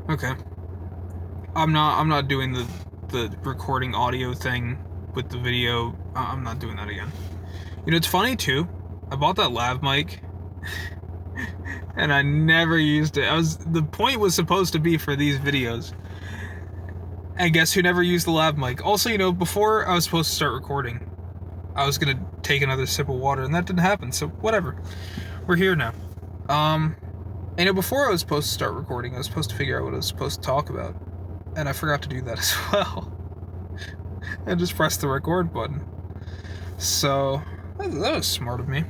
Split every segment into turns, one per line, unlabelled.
Okay. I'm not doing the recording audio thing with the video. I'm not doing that again. You know, it's funny too. I bought that lav mic and I never used it. The point was supposed to be for these videos. And guess who never used the lav mic? Also, you know, before I was supposed to start recording, I was gonna take another sip of water, and that didn't happen. So whatever. We're here now. Um, and you know, before I was supposed to start recording, I was supposed to figure out what I was supposed to talk about, and I forgot to do that as well. I just pressed the record button. So that was smart of me.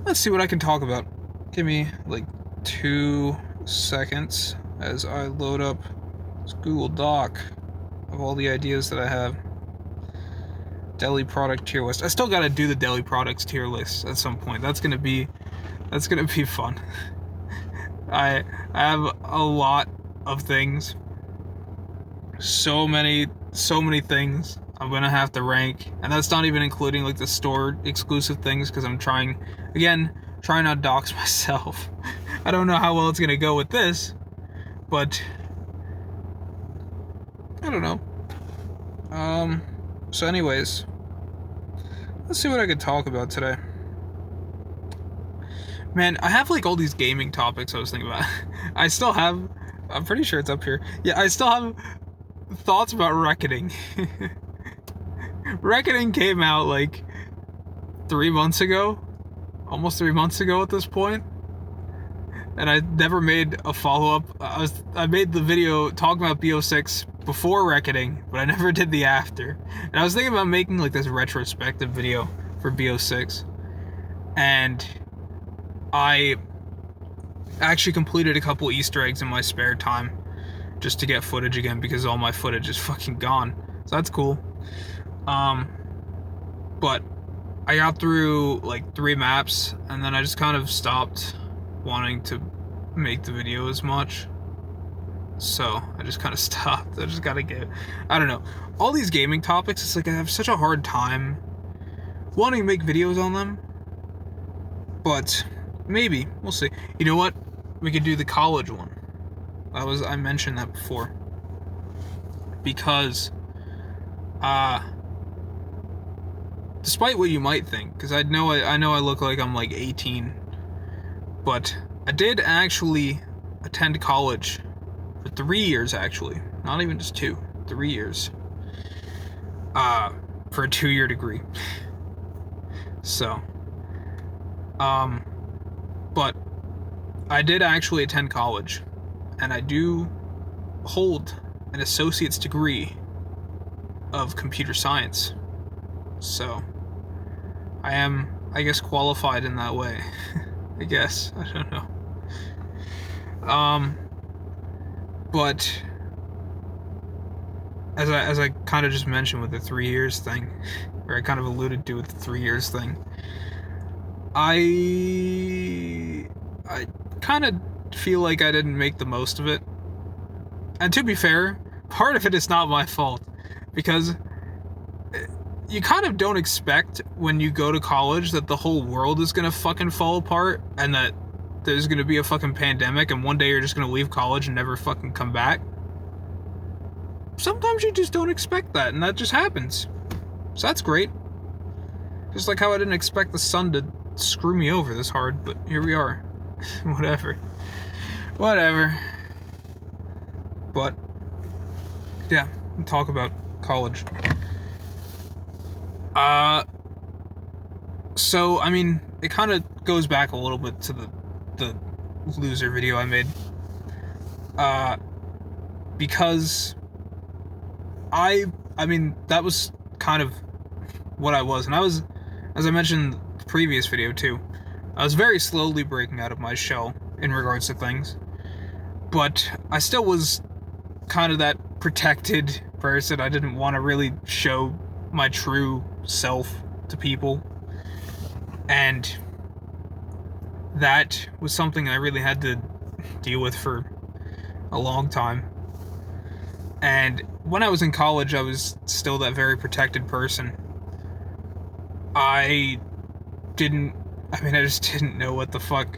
Let's see what I can talk about. Give me like 2 seconds as I load up this Google Doc of all the ideas that I have. Deli product tier list. I still gotta do the deli products tier list at some point. That's gonna be fun. I have a lot of things. So many things I'm gonna have to rank, and that's not even including like the store exclusive things, because I'm trying not to dox myself. I don't know how well it's gonna go with this, but I don't know. So anyways, let's see what I could talk about today. Man, I have like all these gaming topics I was thinking about. I'm pretty sure it's up here. Yeah, I still have thoughts about Reckoning. Reckoning came out like 3 months ago. Almost 3 months ago at this point. And I never made a follow-up. I made the video talking about BO6 before Reckoning, but I never did the after. And I was thinking about making like this retrospective video for BO6. And I actually completed a couple Easter eggs in my spare time just to get footage again, because all my footage is fucking gone. So that's cool. But I got through like 3 maps, and then I just kind of stopped wanting to make the video as much. So I just kind of stopped. I just gotta I don't know. All these gaming topics, it's like I have such a hard time wanting to make videos on them. But maybe, we'll see. You know what? We could do the college one. I mentioned that before. Because, despite what you might think, because I know I look like I'm like 18, but I did actually attend college for 3 years, actually. Not even just 2, 3 years. For a 2-year degree. So, but I did actually attend college, and I do hold an associate's degree of computer science. So, I am, I guess, qualified in that way. I guess. I don't know. But as I kind of just mentioned with the 3 years thing, or I kind of alluded to with the 3 years thing, I kind of feel like I didn't make the most of it. And to be fair, part of it is not my fault, because you kind of don't expect when you go to college that the whole world is gonna fucking fall apart, and that there's gonna be a fucking pandemic, and one day you're just gonna leave college and never fucking come back. Sometimes you just don't expect that, and that just happens. So that's great. Just like how I didn't expect the sun to screw me over this hard, but here we are. Whatever. But yeah, we'll talk about college. So I mean, it kind of goes back a little bit to the loser video I made. Because I mean, that was kind of what I was, and I was, as I mentioned in the previous video too, I was very slowly breaking out of my shell in regards to things, but I still was kind of that protected person. I didn't want to really show my true self to people, and that was something I really had to deal with for a long time. And when I was in college, I was still that very protected person. I just didn't know what the fuck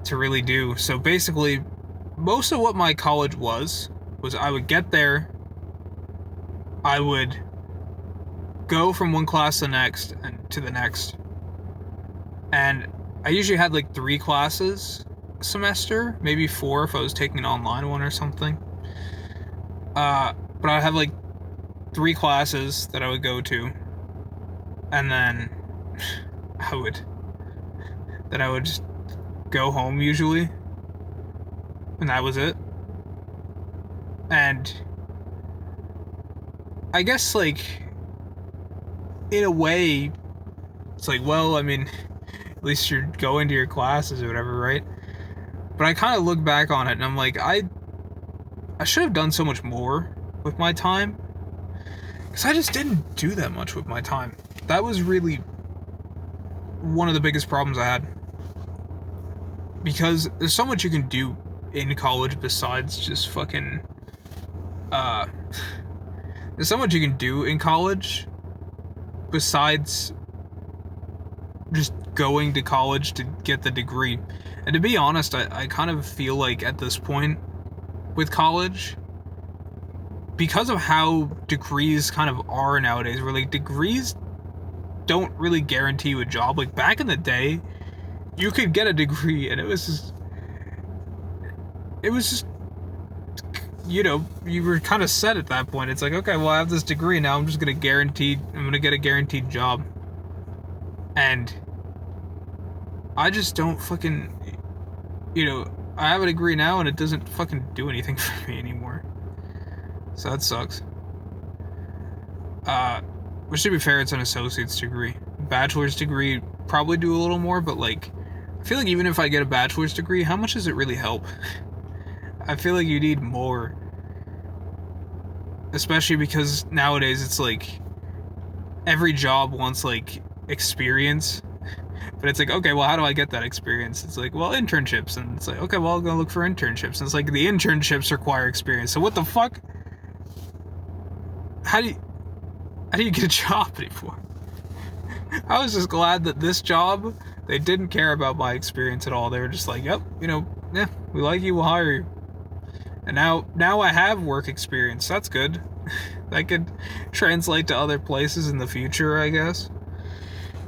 to really do. So basically, most of what my college was I would get there, I would go from one class to the next, and I usually had like 3 classes a semester, maybe 4 if I was taking an online one or something. But I'd have like 3 classes that I would go to, and then I would just go home usually, and that was it. And I guess, like, in a way, it's like, well, I mean, at least you're going to your classes or whatever, right? But I kind of look back on it and I'm like, I should have done so much more with my time, because I just didn't do that much with my time. That was really one of the biggest problems I had, because there's so much you can do in college besides just fucking there's so much you can do in college besides just going to college to get the degree. And to be honest, I kind of feel like at this point with college, because of how degrees kind of are nowadays, where like degrees don't really guarantee you a job. Like back in the day, you could get a degree and it was just, you know, you were kind of set at that point. It's like, okay, well, I have this degree now, I'm gonna get a guaranteed job. And I just don't fucking, you know, I have a degree now and it doesn't fucking do anything for me anymore. So that sucks. Which, to be fair, it's an associate's degree. Bachelor's degree probably do a little more, but like, I feel like even if I get a bachelor's degree, how much does it really help? I feel like you need more. Especially because nowadays it's like, every job wants like experience. But it's like, okay, well, how do I get that experience? It's like, well, internships. And it's like, okay, well, I'll go look for internships. And it's like, the internships require experience. So what the fuck? How do you get a job anymore? I was just glad that this job, they didn't care about my experience at all. They were just like, yep, you know, yeah, we like you, we'll hire you. And now I have work experience. That's good. That could translate to other places in the future, I guess.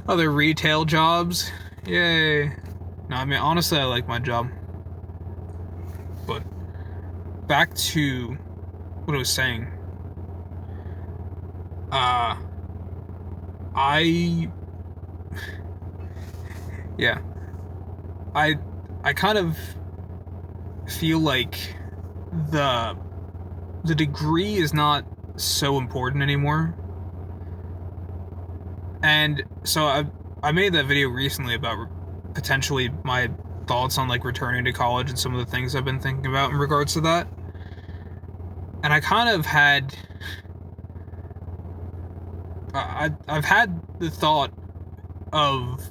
Other retail jobs. Yay. No, I mean, honestly, I like my job. But back to what I was saying. I kind of feel like the degree is not so important anymore. And so I made that video recently about potentially my thoughts on like returning to college and some of the things I've been thinking about in regards to that. And I kind of had I've had the thought of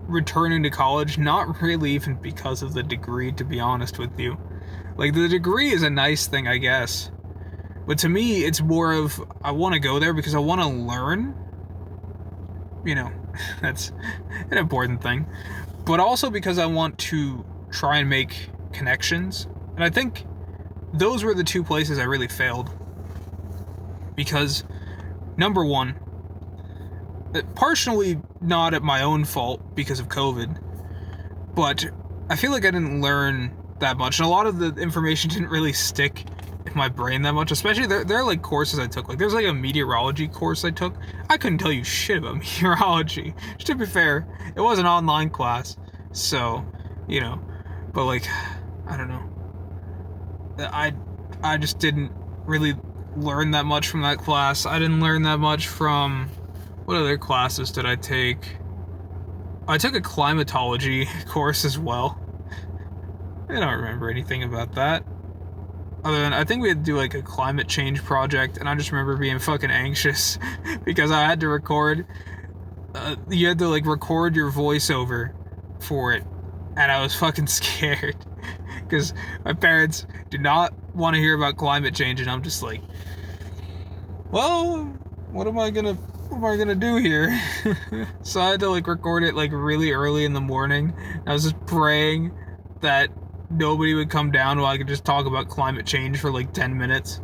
returning to college, not really even because of the degree, to be honest with you. Like, the degree is a nice thing, I guess. But to me, it's more of, I want to go there because I want to learn. You know, that's an important thing. But also because I want to try and make connections. And I think those were the 2 places I really failed. Because, number one, partially not at my own fault because of COVID, but I feel like I didn't learn that much, and a lot of the information didn't really stick in my brain that much. Especially there are like courses I took, like there's like a meteorology course I took. I couldn't tell you shit about meteorology. To be fair, it was an online class, so, you know, but like, I don't know, I just didn't really learn that much from that class. I didn't learn that much from, what other classes did I take? I took a climatology course as well. I don't remember anything about that. Other than, I think we had to do like a climate change project, and I just remember being fucking anxious because I had to record, you had to like record your voiceover for it, and I was fucking scared because my parents did not want to hear about climate change, and I'm just like, well, what am I gonna do here? So I had to like record it like really early in the morning. I was just praying that nobody would come down while I could just talk about climate change for like 10 minutes.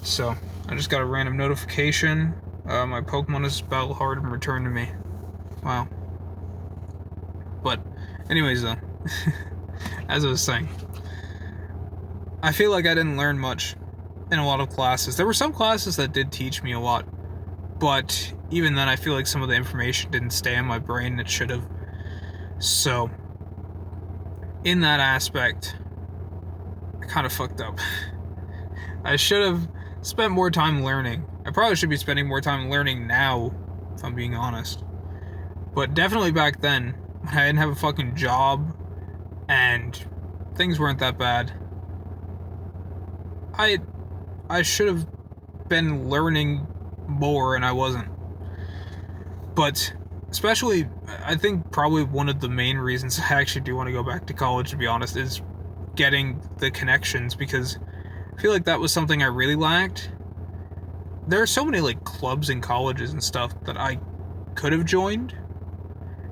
So, I just got a random notification. My Pokemon has Battlehard and returned to me. Wow. But, anyways though, as I was saying, I feel like I didn't learn much in a lot of classes. There were some classes that did teach me a lot, but even then I feel like some of the information didn't stay in my brain that should have. So, in that aspect, I kind of fucked up. I should have spent more time learning. I probably should be spending more time learning now, if I'm being honest. But definitely back then, when I didn't have a fucking job, and things weren't that bad, I should have been learning more, and I wasn't. But especially, I think probably one of the main reasons I actually do want to go back to college, to be honest, is getting the connections, because I feel like that was something I really lacked. There are so many like clubs and colleges and stuff that I could have joined,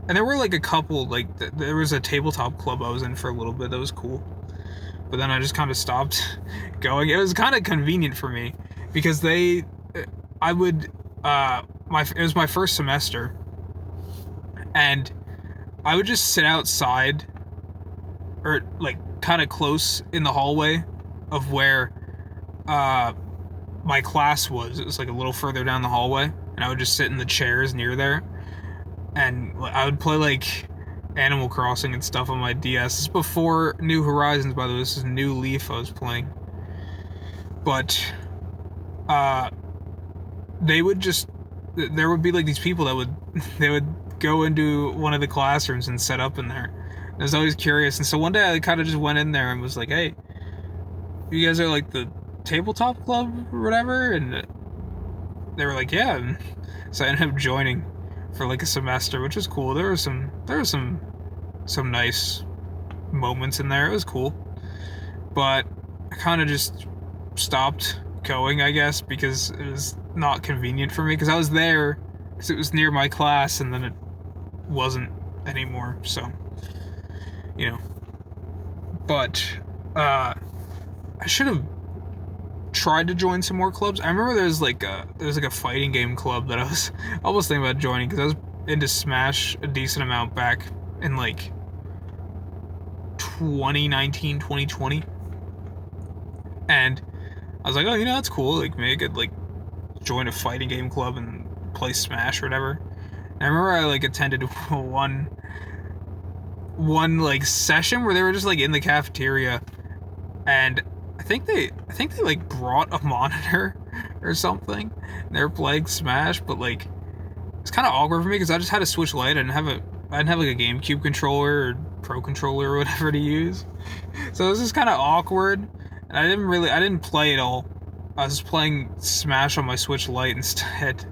and there were like a couple, like there was a tabletop club I was in for a little bit that was cool, but then I just kind of stopped going. It was kind of convenient for me because it was my first semester, and I would just sit outside, or like kind of close in the hallway of where my class was. It was like a little further down the hallway, and I would just sit in the chairs near there, and I would play like Animal Crossing and stuff on my DS. This is before New Horizons, by the way. This is New Leaf I was playing. But there would be like these people that they would go into one of the classrooms and set up in there. I was always curious, and so one day I kind of just went in there and was like, hey, you guys are like the tabletop club or whatever? And they were like, yeah. And so I ended up joining for like a semester, which was cool. There were some nice moments in there. It was cool, but I kind of just stopped going, I guess, because it was not convenient for me, because I was there because it was near my class, and then it wasn't anymore. So, you know, but I should have tried to join some more clubs. I remember there was like a fighting game club that I was almost thinking about joining, because I was into Smash a decent amount back in like 2019, 2020, and I was like, oh, you know, that's cool. Like, maybe I could like join a fighting game club and play Smash or whatever. And I remember I like attended one like session where they were just like in the cafeteria, and I think they like brought a monitor or something. They were playing Smash, but like it's kind of awkward for me because I just had a Switch Lite. I didn't have like a GameCube controller or Pro controller or whatever to use. So it was just kind of awkward, and I didn't play it all. I was just playing Smash on my Switch Lite instead.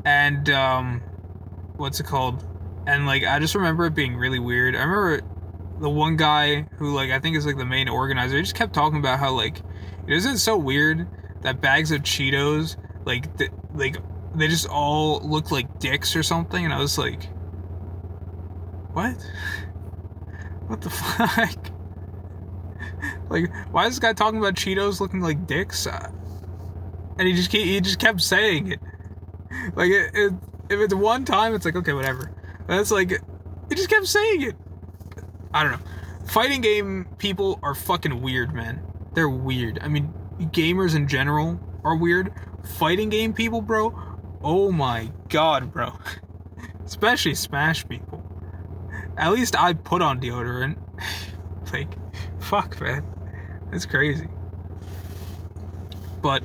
And what's it called? And like I just remember it being really weird. I remember the one guy who, like, I think is like the main organizer, he just kept talking about how, like, isn't it so weird that bags of Cheetos, like they just all look like dicks or something? And I was like, what? What the fuck? Like, why is this guy talking about Cheetos looking like dicks? And he just kept saying it. Like, if it's one time, it's like, okay, whatever. But it's like, he just kept saying it. I don't know. Fighting game people are fucking weird, man. They're weird. I mean, gamers in general are weird. Fighting game people, bro, oh my god, bro. Especially Smash people. At least I put on deodorant. Like, fuck, man. It's crazy. But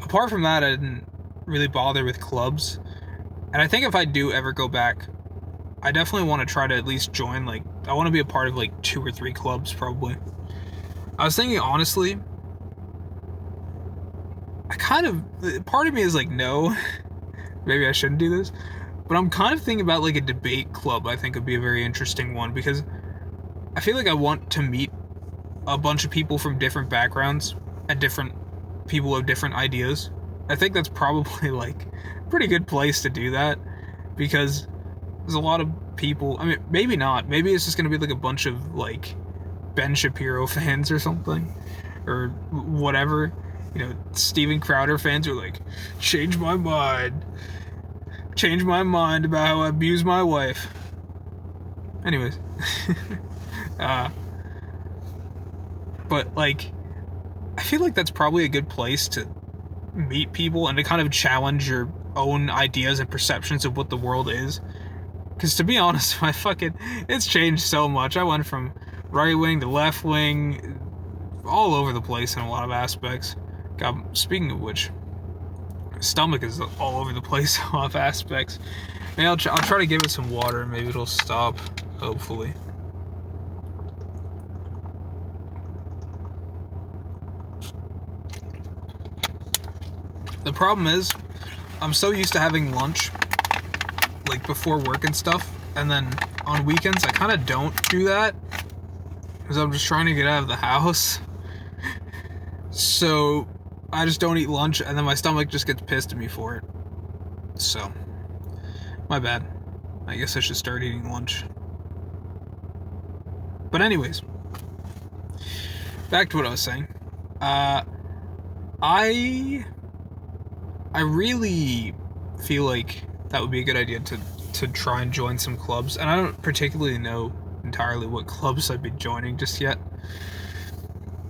apart from that, I didn't really bother with clubs. And I think if I do ever go back, I definitely want to try to at least join, like, I want to be a part of like 2 or 3 clubs, probably. I was thinking, honestly, part of me is like, no, maybe I shouldn't do this, but I'm kind of thinking about like a debate club. I think would be a very interesting one, because I feel like I want to meet a bunch of people from different backgrounds and different people with different ideas. I think that's probably like a pretty good place to do that, because there's a lot of people. I mean, maybe not. Maybe it's just going to be like a bunch of like Ben Shapiro fans or something, or whatever. You know, Steven Crowder fans are like, change my mind about how I abuse my wife. Anyways, but like, I feel like that's probably a good place to meet people and to kind of challenge your own ideas and perceptions of what the world is. Because to be honest, it's changed so much. I went from right wing to left wing, all over the place in a lot of aspects. God, speaking of which, my stomach is all over the place in a lot of aspects. Maybe I'll try to give it some water. Maybe it'll stop. Hopefully. The problem is, I'm so used to having lunch, like before work and stuff, and then on weekends I kind of don't do that because I'm just trying to get out of the house. So I just don't eat lunch, and then my stomach just gets pissed at me for it. So, my bad. I guess I should start eating lunch. But anyways, back to what I was saying. I really feel like that would be a good idea to try and join some clubs, and I don't particularly know entirely what clubs I'd be joining just yet.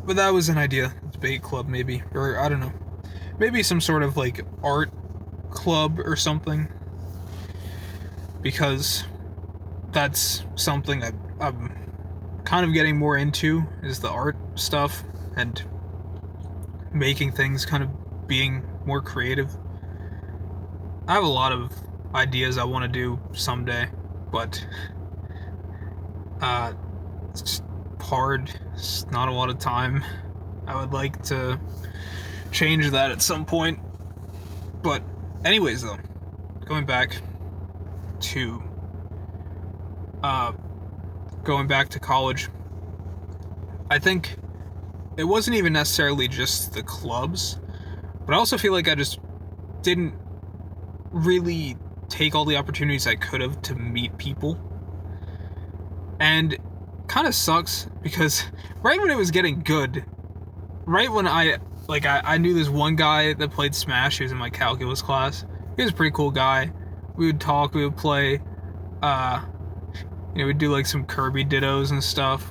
But that was an idea. Debate club, maybe, or I don't know, maybe some sort of like art club or something, because that's something I'm kind of getting more into, is the art stuff and making things, kind of being more creative. I have a lot of ideas I want to do someday, but it's just hard. It's not a lot of time. I would like to change that at some point. But anyways, though, going back to college, I think it wasn't even necessarily just the clubs, but I also feel like I just didn't really take all the opportunities I could have to meet people. And kind of sucks because right when it was getting good, right when I knew this one guy that played Smash. He was in my calculus class. He was a pretty cool guy. We would talk, we would play, we'd do like some Kirby dittos and stuff.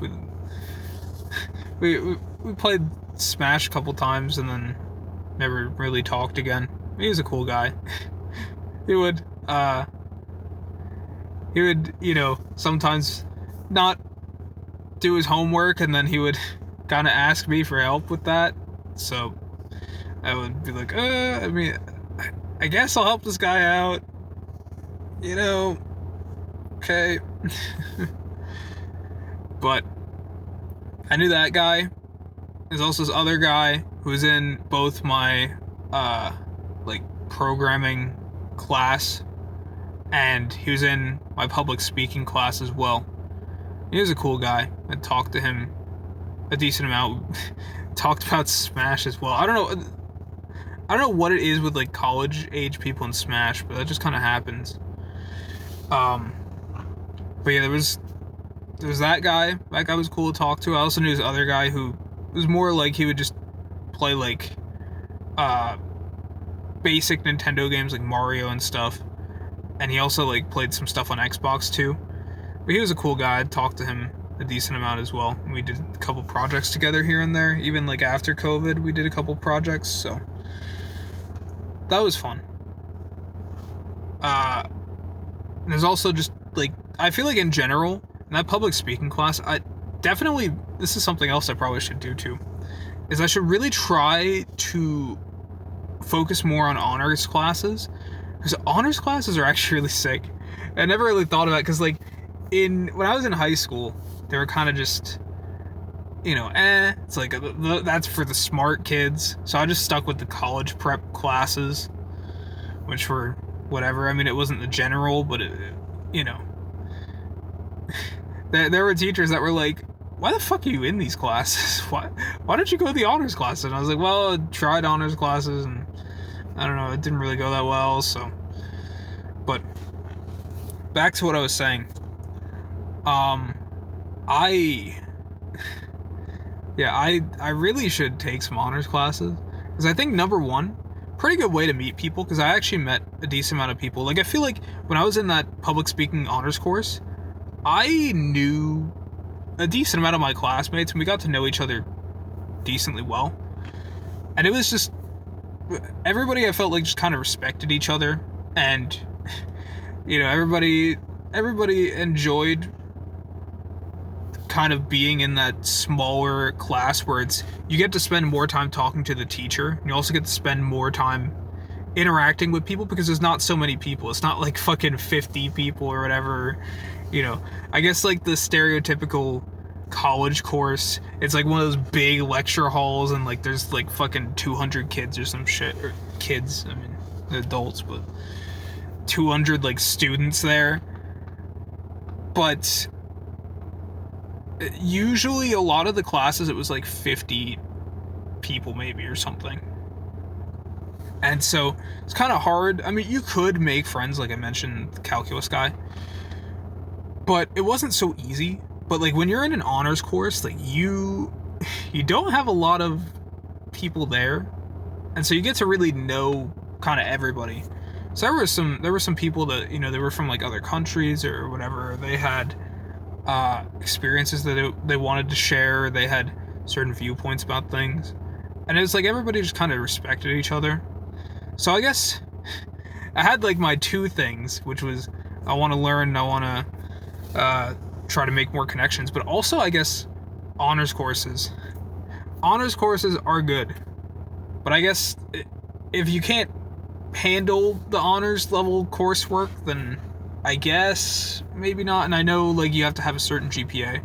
We played Smash a couple times and then never really talked again. He was a cool guy. He would, sometimes not do his homework, and then he would kind of ask me for help with that. So I would be like, I guess I'll help this guy out. Okay. But I knew that guy. There's also this other guy who was in both my, programming class, and he was in my public speaking class as well. He was a cool guy. I talked to him a decent amount. Talked about Smash as well. I don't know what it is with like college age people in Smash, but that just kind of happens. But yeah, there was that guy. That guy was cool to talk to. I also knew this other guy who was more like he would just play like basic Nintendo games like Mario and stuff. And he also like played some stuff on Xbox too. But he was a cool guy. I talked to him a decent amount as well. We did a couple projects together here and there. Even like after COVID, we did a couple projects, so that was fun. There's also just like, I feel like in general, in that public speaking class, this is something else I probably should do too, is I should really try to focus more on honors classes, because honors classes are actually really sick. I never really thought about it, because like when I was in high school, they were kind of just, it's like that's for the smart kids. So I just stuck with the college prep classes, which were whatever. I mean, it wasn't the general, but there were teachers that were like, why the fuck are you in these classes? Why don't you go to the honors classes? And I was like, well, I tried honors classes and I don't know, it didn't really go that well. So, but back to what I was saying. Yeah, I really should take some honors classes. Because I think, number one, pretty good way to meet people, because I actually met a decent amount of people. Like, I feel like when I was in that public speaking honors course, I knew a decent amount of my classmates, and we got to know each other decently well. And it was just, everybody I felt like just kind of respected each other, and, you know, everybody enjoyed kind of being in that smaller class where it's, you get to spend more time talking to the teacher, and you also get to spend more time interacting with people, because there's not so many people. It's not like fucking 50 people or whatever, you know. I guess like the stereotypical college course, it's like one of those big lecture halls, and like there's like fucking 200 kids or some shit, or kids, I mean adults, but 200 like students there. But usually a lot of the classes, it was like 50 people maybe or something. And so it's kind of hard. I mean, you could make friends, like I mentioned, the calculus guy, but it wasn't so easy. But like when you're in an honors course, like you don't have a lot of people there, and so you get to really know kind of everybody. So there were some people that, you know, they were from like other countries or whatever. They had experiences that they wanted to share. They had certain viewpoints about things, and it was like everybody just kind of respected each other. So I guess I had like my two things, which was I want to learn and I want to try to make more connections, but also I guess honors courses. Honors courses are good, but I guess if you can't handle the honors level coursework, then I guess maybe not. And I know like you have to have a certain GPA.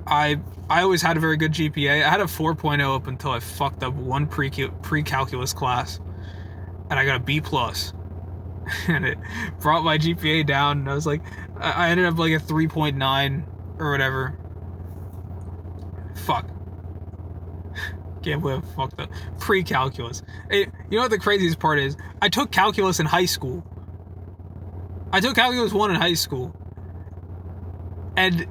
I always had a very good GPA. I had a 4.0 up until I fucked up one pre-calculus class, and I got a B+. And it brought my GPA down, and I was like, I ended up like a 3.9 or whatever. Fuck. Can't believe I fucked up. Pre-calculus. You know what the craziest part is? I took calculus in high school. I took calculus 1 in high school. And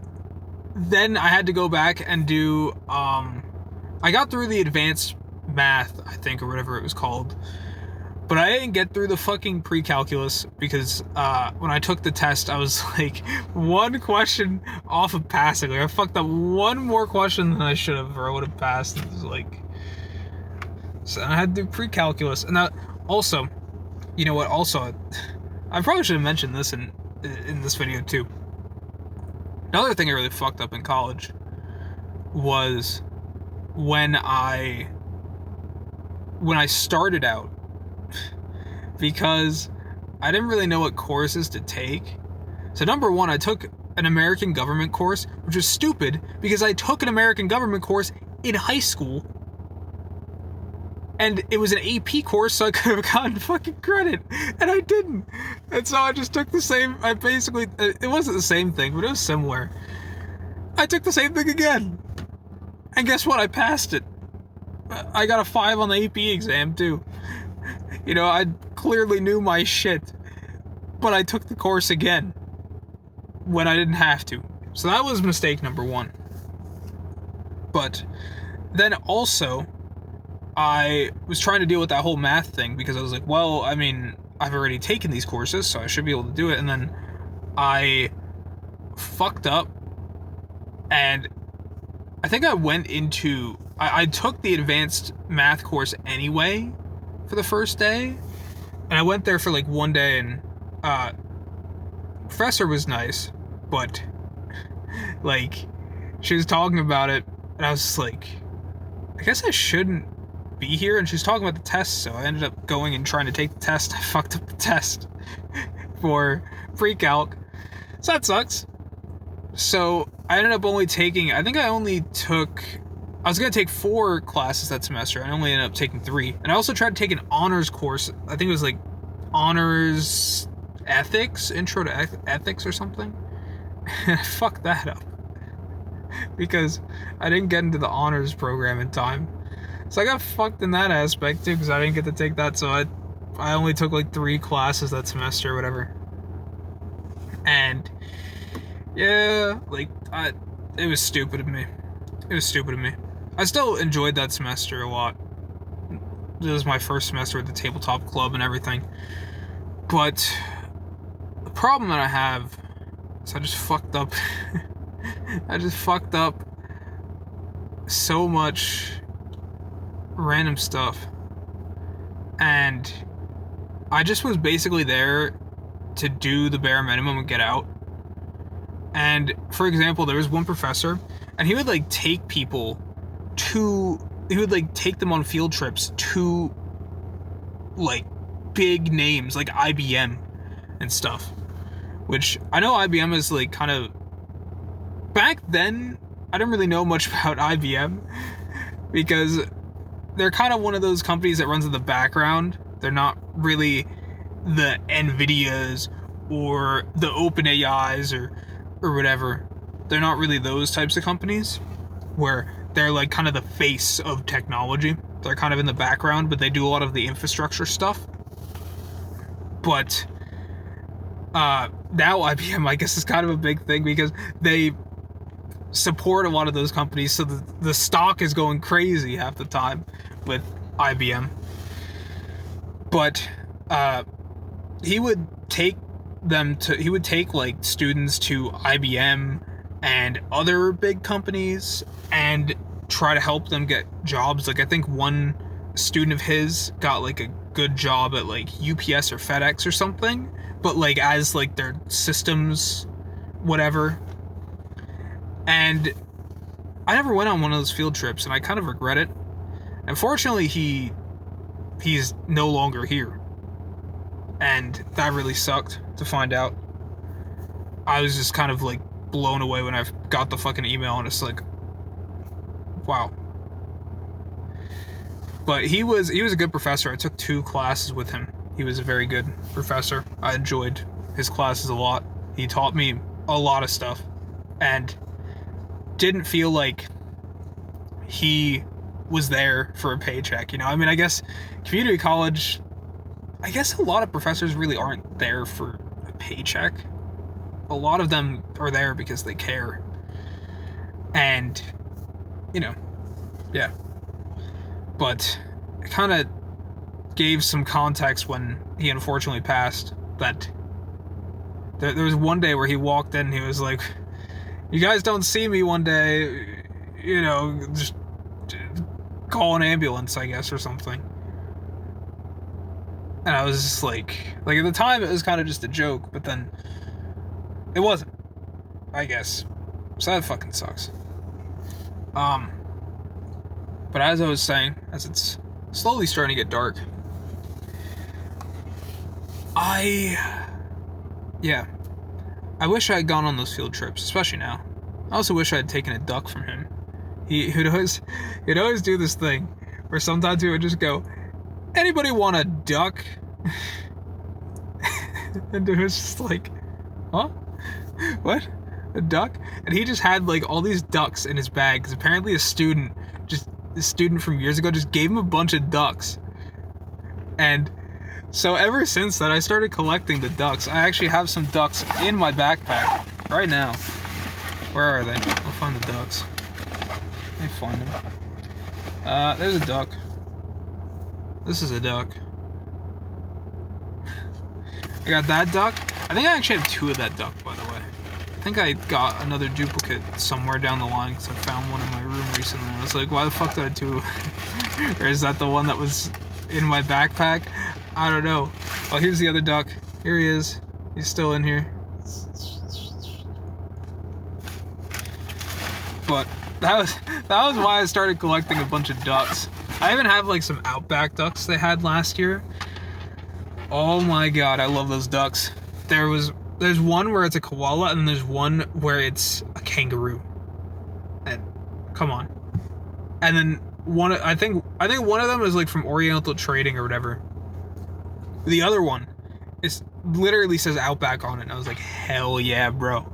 then I had to go back and do, I got through the advanced math, I think, or whatever it was called. But I didn't get through the fucking pre-calculus because when I took the test, I was like one question off of passing. Like I fucked up one more question than I should have, or I would have passed. It was like, so I had to do pre-calculus. And that also, you know what? Also, I probably should have mentioned this in this video too. Another thing I really fucked up in college was when I started out, because I didn't really know what courses to take. So number one, I took an American government course, which was stupid because I took an American government course in high school, and it was an AP course, so I could have gotten fucking credit, and I didn't. And so I just took the same, it wasn't the same thing, but it was similar. I took the same thing again, and guess what? I passed it. I got a 5 on the AP exam too. You know, I clearly knew my shit, but I took the course again when I didn't have to. So that was mistake number one. But then also, I was trying to deal with that whole math thing because I was like, well, I mean, I've already taken these courses, so I should be able to do it. And then I fucked up, and I think I went into, I took the advanced math course anyway for the first day, and I went there for like one day, and professor was nice, but like she was talking about it, and I was just like, I guess I shouldn't be here. And she was talking about the test, so I ended up going and trying to take the test. I fucked up the test for pre-calc, so that sucks. So I ended up only taking, I was going to take 4 classes that semester. I only ended up taking 3. And I also tried to take an honors course. I think it was like honors ethics, intro to ethics or something. And I fucked that up because I didn't get into the honors program in time. So I got fucked in that aspect too, because I didn't get to take that. So I only took like 3 classes that semester or whatever. And yeah, like it was stupid of me. It was stupid of me. I still enjoyed that semester a lot. This was my first semester at the tabletop club and everything. But the problem that I have is I just fucked up. I just fucked up so much random stuff. And I just was basically there to do the bare minimum and get out. And for example, there was one professor, and he would like take people he would like take them on field trips to like big names like IBM and stuff. Which I know IBM is like kind of, back then I didn't really know much about IBM because they're kind of one of those companies that runs in the background. They're not really the Nvidias or the OpenAIs or whatever. They're not really those types of companies where they're like kind of the face of technology. They're kind of in the background, but they do a lot of the infrastructure stuff. But now IBM, I guess, is kind of a big thing because they support a lot of those companies, so the stock is going crazy half the time with IBM. But he would take like students to IBM and other big companies and try to help them get jobs. Like I think one student of his got like a good job at like UPS or FedEx or something, but like as like their systems whatever. And I never went on one of those field trips, and I kind of regret it. Unfortunately, he's no longer here, and that really sucked to find out. I was just kind of like blown away when I got the fucking email, and it's like, wow. But he was a good professor. I took 2 classes with him. He was a very good professor. I enjoyed his classes a lot. He taught me a lot of stuff, and didn't feel like he was there for a paycheck, you know? I mean, I guess community college, I guess a lot of professors really aren't there for a paycheck. A lot of them are there because they care. And, you know, yeah. But it kind of gave some context when he unfortunately passed, that there was one day where he walked in and he was like, "You guys don't see me one day, you know, just call an ambulance, I guess, or something." And I was just like at the time it was kind of just a joke, but then it wasn't, I guess. So that fucking sucks. But as I was saying, as it's slowly starting to get dark, I wish I had gone on those field trips, especially now. I also wish I had taken a duck from him. He'd always do this thing where sometimes he would just go, "Anybody want a duck?" And it was just like, huh? What? A duck? And he just had like all these ducks in his bag, because apparently a student from years ago just gave him a bunch of ducks. And so ever since that, I started collecting the ducks. I actually have some ducks in my backpack right now. Where are they? I'll find the ducks. Let me find them. There's a duck. This is a duck. I got that duck. I think I actually have 2 of that duck, by the way. I think I got another duplicate somewhere down the line because I found one in my room recently. I was like, why the fuck did I have 2? Or is that the one that was in my backpack? I don't know. Oh, here's the other duck. Here he is. He's still in here. But that was why I started collecting a bunch of ducks. I even have like some Outback ducks they had last year. Oh my god, I love those ducks. There's one where it's a koala, and then there's one where it's a kangaroo. And come on. And then I think one of them is like from Oriental Trading or whatever. The other one literally says Outback on it, and I was like, hell yeah, bro.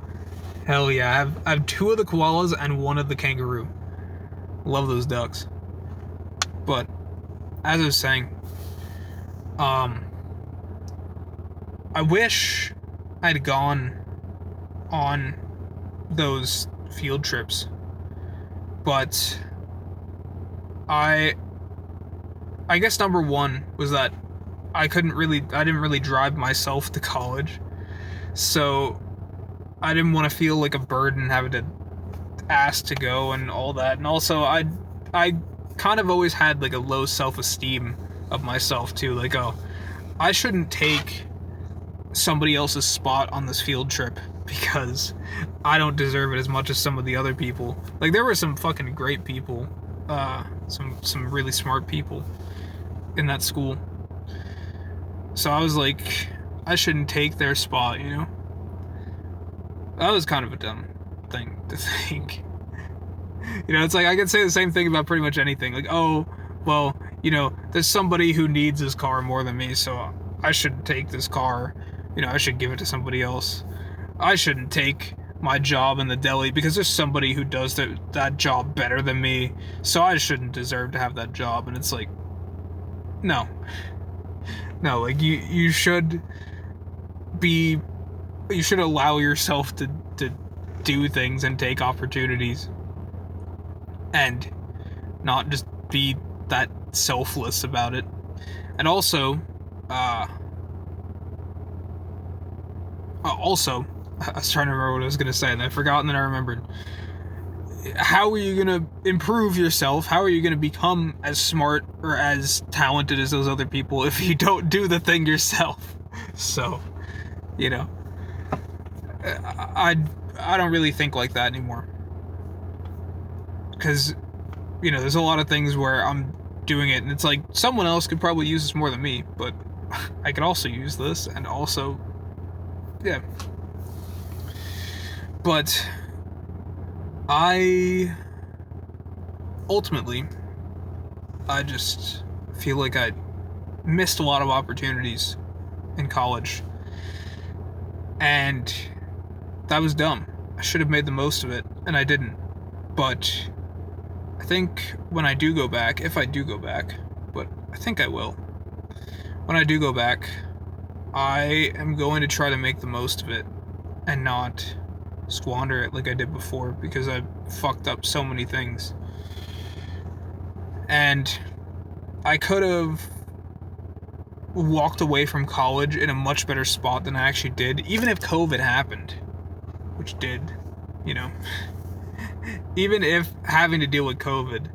Hell yeah. I have 2 of the koalas and 1 of the kangaroo. Love those ducks. But as I was saying, I wish I'd gone on those field trips, but I guess number one was that I didn't really drive myself to college, so I didn't want to feel like a burden having to ask to go and all that. And also, I kind of always had like a low self-esteem of myself too. Like, oh, I shouldn't take somebody else's spot on this field trip because I don't deserve it as much as some of the other people. Like, there were some fucking great people, some really smart people in that school. So I was like, I shouldn't take their spot, you know? That was kind of a dumb thing to think. You know, it's like I could say the same thing about pretty much anything. Like, oh, well, you know, there's somebody who needs this car more than me, so I shouldn't take this car. You know, I should give it to somebody else. I shouldn't take my job in the deli because there's somebody who does that job better than me, so I shouldn't deserve to have that job. And it's like, no. No, like, you should allow yourself to do things and take opportunities and not just be that selfless about it. And also, I was trying to remember what I was going to say, and I forgot, and then I remembered. How are you going to improve yourself? How are you going to become as smart or as talented as those other people if you don't do the thing yourself? So, you know, I don't really think like that anymore. Because, you know, there's a lot of things where I'm doing it, and it's like, someone else could probably use this more than me, but I could also use this, and also, yeah. But ultimately, I just feel like I missed a lot of opportunities in college, and that was dumb. I should have made the most of it, and I didn't. But I think when I do go back, if I do go back, but I think I will, when I do go back, I am going to try to make the most of it and not squander it like I did before, because I fucked up so many things. And I could have walked away from college in a much better spot than I actually did, even if COVID happened, which did, you know. Even if having to deal with COVID,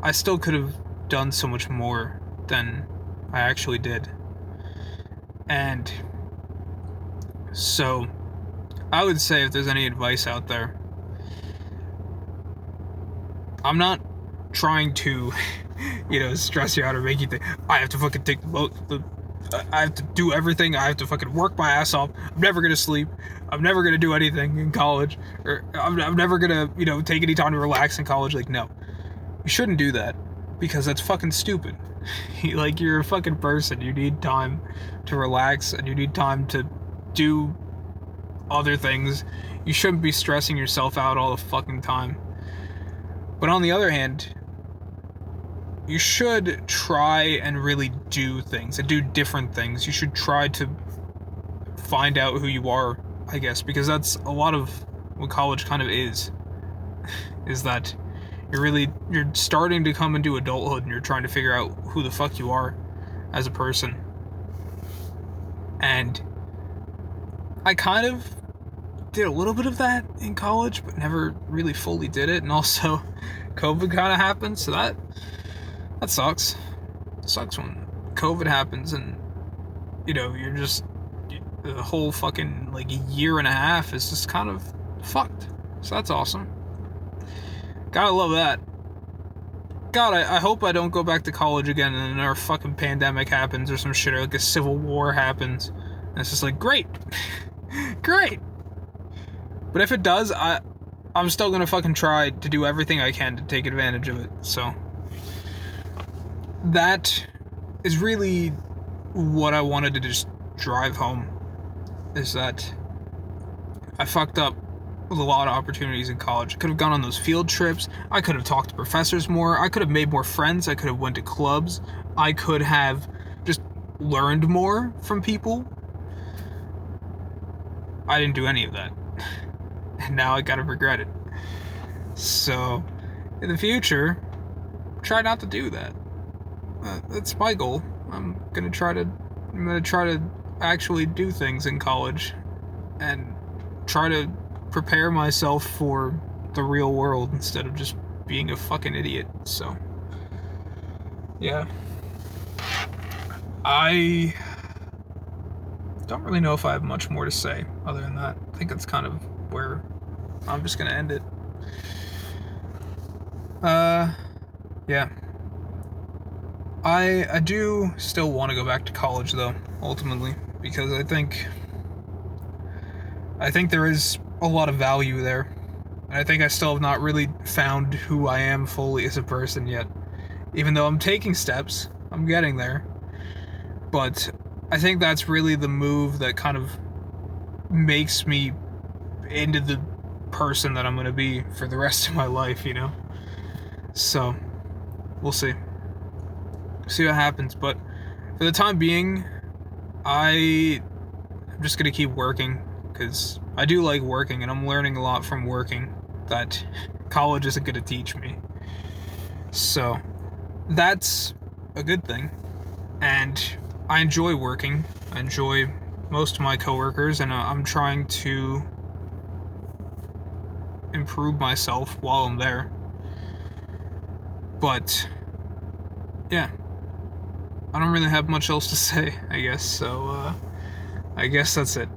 I still could have done so much more than I actually did. And so, I would say, if there's any advice out there, I'm not trying to, you know, stress you out or make you think, I have to fucking take I have to do everything, I have to fucking work my ass off, I'm never gonna sleep, I'm never gonna do anything in college, or I'm never gonna, you know, take any time to relax in college. Like, no. You shouldn't do that, because that's fucking stupid. Like, you're a fucking person, you need time to relax, and you need time to do other things. You shouldn't be stressing yourself out all the fucking time. But on the other hand, you should try and really do things and do different things. You should try to find out who you are, I guess, because that's a lot of what college kind of is that you're starting to come into adulthood and you're trying to figure out who the fuck you are as a person. And I kind of did a little bit of that in college, but never really fully did it. And also, COVID kind of happened, so that sucks. It sucks when COVID happens and, you know, the whole fucking, like, year and a half is just kind of fucked. So that's awesome. Gotta love that. God, I hope I don't go back to college again and another fucking pandemic happens or some shit, or like a civil war happens. And it's just like, great. Great. But if it does, I'm still gonna fucking try to do everything I can to take advantage of it. So that is really what I wanted to just drive home, is that I fucked up with a lot of opportunities in college. I could have gone on those field trips. I could have talked to professors more. I could have made more friends. I could have went to clubs. I could have just learned more from people. I didn't do any of that. And now I gotta regret it. So, in the future, try not to do that. That's my goal. I'm gonna try to actually do things in college and try to prepare myself for the real world instead of just being a fucking idiot. So, yeah. I don't really know if I have much more to say other than that. I think that's kind of where I'm just gonna end it. Yeah. I do still want to go back to college though, ultimately, because I think there is a lot of value there. And I think I still have not really found who I am fully as a person yet. Even though I'm taking steps, I'm getting there. But I think that's really the move that kind of makes me into the person that I'm going to be for the rest of my life, you know? So, we'll see. See what happens. But for the time being, I'm just going to keep working because I do like working and I'm learning a lot from working that college isn't going to teach me. So, that's a good thing. And I enjoy working. I enjoy most of my coworkers, and I'm trying to improve myself while I'm there. But, yeah. I don't really have much else to say, I guess. So, I guess that's it.